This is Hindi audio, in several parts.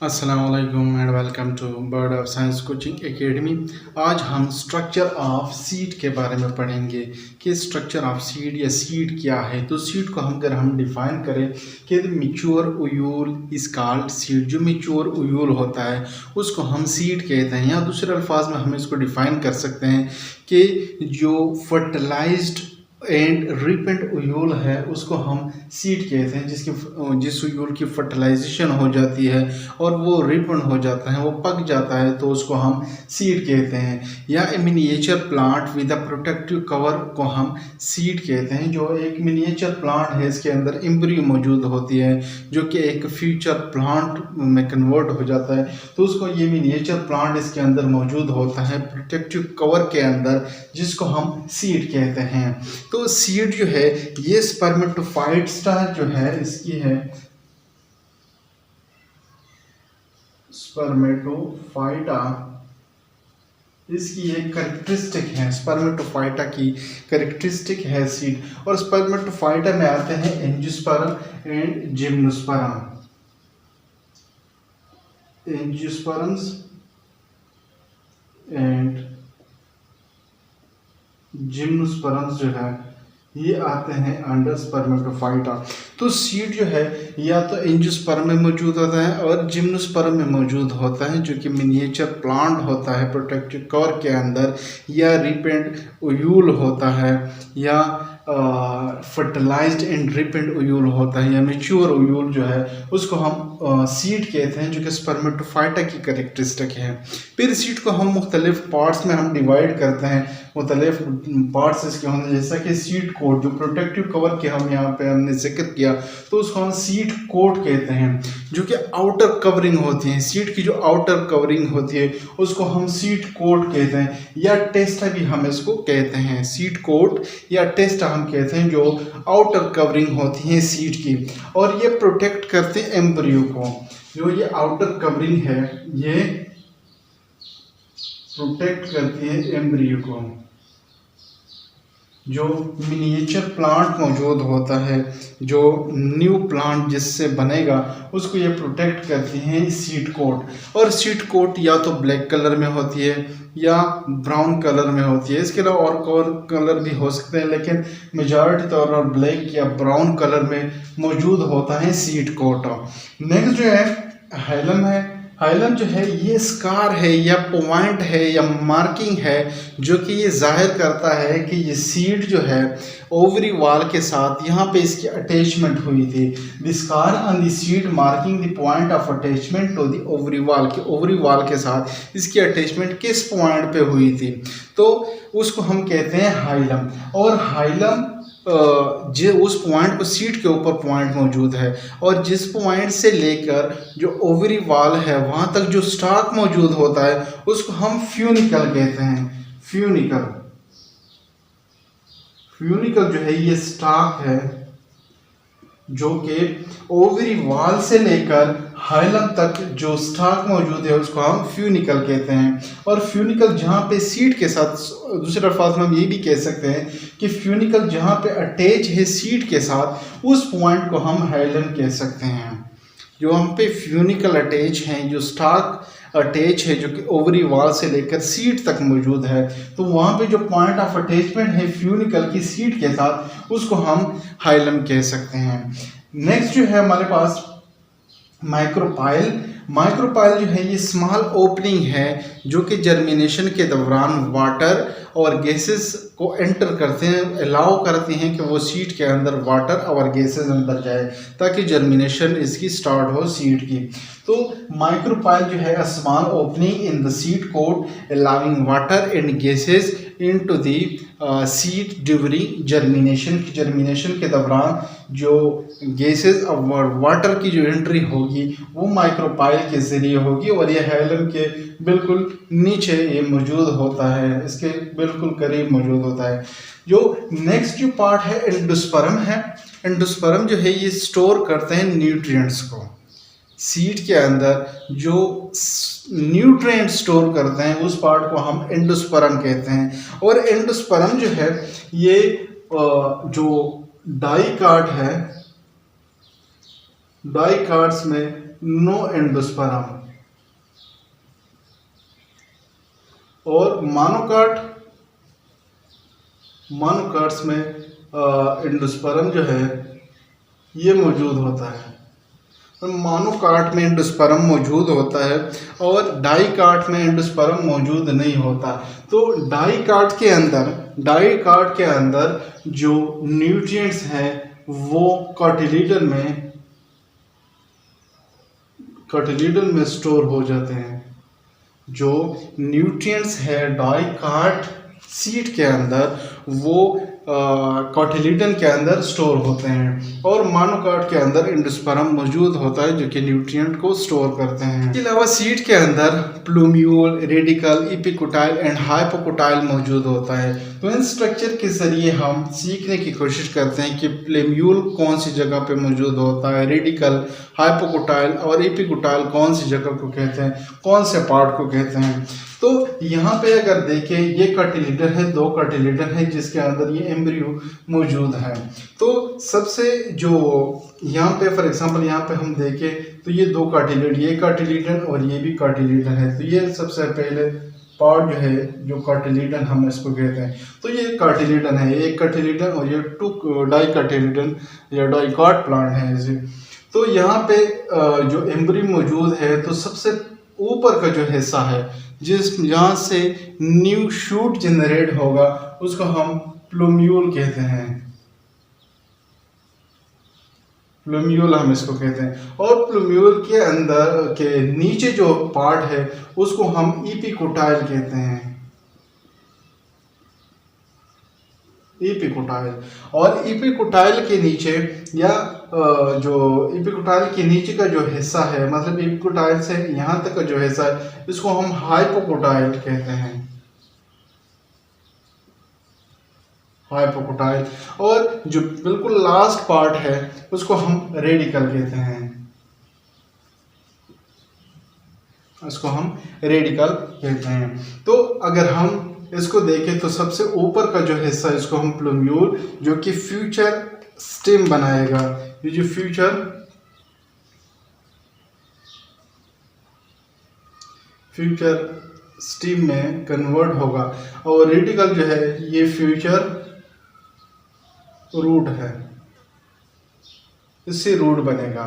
अस्सलाम वालेकुम and welcome to Bird of Science Coaching Academy. आज हम स्ट्रक्चर ऑफ सीड के बारे में पढ़ेंगे कि स्ट्रक्चर ऑफ सीड या सीड क्या है। तो सीड को हम डिफाइन करें कि मिच्योर उयूल इज कॉल्ड सीड। जो मिच्योर उयूल होता है उसको हम सीड कहते हैं, या दूसरे अल्फाज में हम इसको डिफाइन कर सकते हैं कि जो फर्टिलाइज्ड एंड रिपेंट उयूल है उसको हम सीड कहते हैं, जिस उयूल की फर्टिलाइजेशन हो जाती है और वो रिपेंट हो जाता है, वो पक जाता है, तो उसको हम सीड कहते हैं। या miniature plant with a protective cover को हम सीड कहते हैं। जो एक मिनिएचर प्लांट है, इसके अंदर एम्ब्रियो मौजूद होती है जो कि एक फ्यूचर प्लांट में कन्वर्ट हो जाता है, तो उसको ये मिनिएचर प्लांट इसके अंदर मौजूद होता है प्रोटेक्टिव कवर के अंदर, जिसको हम सीड कहते हैं। तो सीड जो है ये स्पर्मेटोफाइट स्टार जो है इसकी है स्पर्मेटोफाइटा, इसकी एक करेक्टरिस्टिक है। स्पर्मेटोफाइटा की करेक्टरिस्टिक है सीड। और स्पर्मेटोफाइटा में आते हैं angiosperm and gymnosperm. Angiosperms and gymnosperms जो है ये आते हैं अंडर स्पर्मेटोफाइटा। तो सीड जो है या तो एंजियोस्पर्म में मौजूद होता है और जिम्नोस्पर्म में मौजूद होता है, जो कि मिनिएचर प्लांट होता है प्रोटेक्टिव कवर के अंदर, या रिपेंट उयूल होता है, या फर्टिलाइज्ड एंड रिपेंट उयूल होता है, या मेच्योर उयूल जो है उसको हम सीड कहते हैं, जो कि स्पर्मेटोफाइटा की करेक्टरिस्टिक है। फिर सीड को हम मुख्तलिफ पार्ट्स में हम डिवाइड करते हैं। मुख्तलिफ पार्ट्स इसके होंगे, जैसा कि सीड कोट, जो प्रोटेक्टिव कवर के हम यहाँ पे हमने जिक्र किया, तो उसको हम सीड कोट कहते हैं, जो कि आउटर कवरिंग होती है। सीड की जो आउटर कवरिंग होती है उसको हम सीड कोट कहते हैं, या टेस्टा भी हम इसको कहते हैं। सीड कोट या टेस्टा हम कहते हैं जो आउटर कवरिंग होती है सीड की, और ये प्रोटेक्ट करते हैं एम्ब्रियो को। जो ये आउटर कवरिंग है ये प्रोटेक्ट करती है एम्ब्रियो को। जो मिनिएचर प्लांट मौजूद होता है, जो न्यू प्लांट जिससे बनेगा, उसको ये प्रोटेक्ट करती हैं सीड कोट। और सीड कोट या तो ब्लैक कलर में होती है या ब्राउन कलर में होती है। इसके अलावा और कलर भी हो सकते हैं, लेकिन मेजॉरिटी तौर पर ब्लैक या ब्राउन कलर में मौजूद होता है सीड कोट। नेक्स्ट जो है हाइलम है। हाइलम जो है ये स्कार है या पॉइंट है या मार्किंग है, जो कि ये जाहिर करता है कि ये सीड जो है ओवरी वाल के साथ यहाँ पे इसकी अटैचमेंट हुई थी। The scar on the seed marking the point of attachment to the ovary wall, के ओवरी वाल के साथ इसकी अटैचमेंट किस पॉइंट पे हुई थी, तो उसको हम कहते हैं हाइलम। और हाइलम जो उस पॉइंट को सीड के ऊपर पॉइंट मौजूद है, और जिस पॉइंट से लेकर जो ओवरी वाल है वहाँ तक जो स्टॉक मौजूद होता है उसको हम फ्यूनिकल कहते हैं। फ्यूनिकल फ्यूनिकल जो है ये स्टॉक है जो कि ओवरी वाल से लेकर हाइलम तक जो स्टॉक मौजूद है उसको हम फ्यूनिकल कहते हैं। और फ्यूनिकल जहाँ पे सीड के साथ, दूसरे अल्फाज में हम ये भी कह सकते हैं कि फ्यूनिकल जहाँ पे अटैच है सीड के साथ, उस पॉइंट को हम हाइलम कह सकते हैं। जो हम पे फ्यूनिकल अटैच हैं, जो स्टॉक अटैच है, जो कि ओवरी वाल से लेकर सीड तक मौजूद है, तो वहाँ पे जो पॉइंट ऑफ अटैचमेंट है फ्यूनिकल की सीड के साथ, उसको हम हाइलम कह सकते हैं। नेक्स्ट जो है हमारे पास माइक्रोपाइल। माइक्रोपाइल जो है ये स्मॉल ओपनिंग है जो कि जर्मिनेशन के दौरान वाटर और गैसेस को एंटर करते हैं, अलाउ करते हैं कि वो सीड के अंदर वाटर और गैसेस अंदर जाए ताकि जर्मिनेशन इसकी स्टार्ट हो सीड की। तो माइक्रोपाइल जो है small opening in the seed coat allowing water and gases into the seed during germination. की जर्मिनेशन के दौरान जो गैसेस और वाटर की जो एंट्री होगी वो माइक्रोपाइल के ज़रिए होगी, और ये हाइलम के बिल्कुल नीचे ये मौजूद होता है, इसके बिल्कुल करीब मौजूद होता है। जो नेक्स्ट जो पार्ट है एंडोस्पर्म है। एंडोस्पर्म जो है ये स्टोर करते हैं न्यूट्रिएंट्स को। सीड के अंदर जो न्यूट्रिएंट स्टोर करते हैं उस पार्ट को हम एंडोस्पर्म कहते हैं। और एंडोस्पर्म जो है ये जो डाइकाट है, डाइकाट्स में नो एंडोस्पर्म। और मोनोकाट्स में एंडोस्पर्म जो है ये मौजूद होता है। मोनोकाट में एंडोस्पर्म मौजूद होता है और डाइकाट में एंडोस्पर्म मौजूद नहीं होता। तो डाइकाट के अंदर जो न्यूट्रिएंट्स हैं वो कार्टिलेडन में स्टोर हो जाते हैं। जो न्यूट्रिएंट्स है डाइकाट सीड के अंदर वो कार्टिलेडन के अंदर स्टोर होते हैं और मोनोकाट के अंदर एंडोस्पर्म मौजूद होता है जो कि न्यूट्रिएंट को स्टोर करते हैं। इसके अलावा सीड के अंदर plumule, radical, epicotyl and hypocotyl मौजूद होता है। तो इन स्ट्रक्चर के जरिए हम सीखने की कोशिश करते हैं कि प्लूम्यूल कौन सी जगह पे मौजूद होता है, रेडिकल, हाइपोकोटाइल और एपिकोटाइल कौन सी जगह को कहते हैं, कौन से पार्ट को कहते हैं। तो यहाँ पे अगर देखें ये कार्टिलेडन है, 2 कार्टिलेडन है जिसके अंदर ये एम्ब्रियो मौजूद है। तो सबसे जो यहाँ पे फॉर एग्जांपल यहाँ पे हम देखें तो ये 2 कार्टिलेडन, ये कार्टिलेडन और ये भी कार्टिलेडन है। तो ये सबसे पहले पार्ट जो है जो कार्टिलेडन हम इसको कहते हैं। तो ये कार्टिलेडन है, एक कार्टिलेडन और ये 2 डाइकार्टिलेडन या डाइकाट प्लांट है इसे। तो यहाँ पे जो एम्ब्रियो मौजूद है तो सबसे ऊपर का जो हिस्सा है जहाँ से न्यू शूट जनरेट होगा उसको हम प्लूम्यूल कहते हैं। प्लूम्यूल हम इसको कहते हैं। और प्लूम्यूल के अंदर के नीचे जो पार्ट है उसको हम एपिकोटाइल कहते हैं। एपिकोटाइल और एपिकोटाइल के नीचे या जो एपिकोटाइल के नीचे का जो हिस्सा है मतलब एपिकोटाइल से यहाँ तक का जो हिस्सा है इसको हम हाइपोकोटाइल कहते हैं। हाइपोकोटाइल और जो बिल्कुल लास्ट पार्ट है उसको हम रेडिकल कहते हैं। इसको हम रेडिकल कहते हैं। तो अगर हम इसको देखें तो सबसे ऊपर का जो हिस्सा इसको हम प्लूम्यूल जो कि फ्यूचर स्टेम बनाएगा। ये जो फ्यूचर स्टेम में कन्वर्ट होगा और रेडिकल जो है ये फ्यूचर रूट है, इससे रूट बनेगा।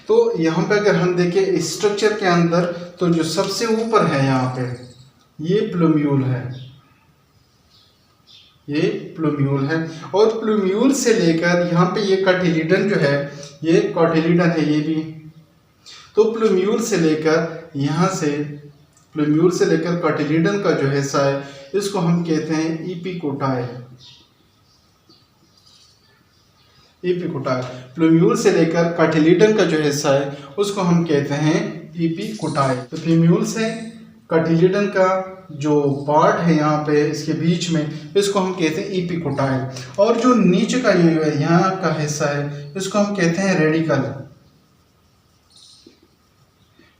तो यहाँ पे अगर हम देखें इस स्ट्रक्चर के अंदर तो जो सबसे ऊपर है यहाँ पे ये प्लूम्यूल है, ये प्लूम्यूल है। और प्लूम्यूल से लेकर यहाँ पे ये कार्टिलेडन जो है ये कार्टिलेडन है ये भी। तो प्लूम्यूल से लेकर यहाँ से प्लूम्यूल से लेकर कार्टिलेडन का जो हिस्सा है इसको हम कहते हैं एपिकोटाइल। एपिकोटाइल प्लूम्यूल से लेकर कार्टिलेडन का जो हिस्सा है उसको हम कहते हैं एपिकोटाइल। तो प्लूम्यूल से कार्टिलेडन का जो पार्ट है यहाँ पे इसके बीच में इसको हम कहते हैं एपिकोटाइल। और जो नीचे का ये यहाँ का हिस्सा है इसको हम कहते हैं रेडिकल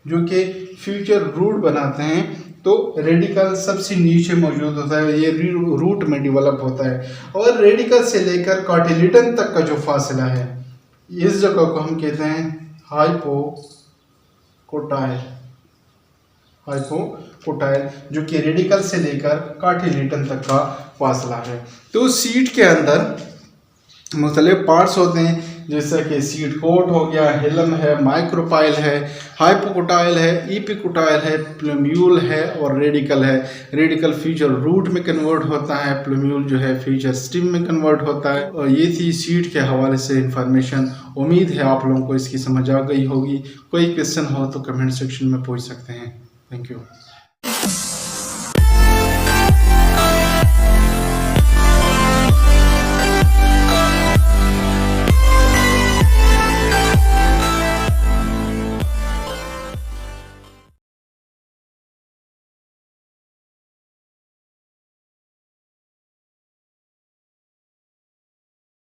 जो कि फ्यूचर रूट बनाते हैं। तो रेडिकल सबसे नीचे मौजूद होता है, ये रूट में डेवलप होता है। और रेडिकल से लेकर कार्टिलेडन तक का जो फासला है इस जगह को हम कहते हैं हाइपोकोटाइल। हाइपोकोटाइल जो कि रेडिकल से लेकर कार्टिलेडन तक का फासला है। तो सीड के अंदर मुख्तलिफ पार्ट्स होते हैं जैसा कि सीड कोट हो गया, हिलम है, माइक्रोपाइल है, हाइपोकोटाइल है, एपिकोटाइल है, प्लूम्यूल है और रेडिकल है। रेडिकल फ्यूचर रूट में कन्वर्ट होता है, प्लूम्यूल जो है फ्यूचर स्टेम में कन्वर्ट होता है। और ये थी सीड के हवाले से इंफॉर्मेशन। उम्मीद है आप लोगों को इसकी समझ आ गई होगी। कोई क्वेश्चन हो तो कमेंट सेक्शन में पूछ सकते हैं। Thank you.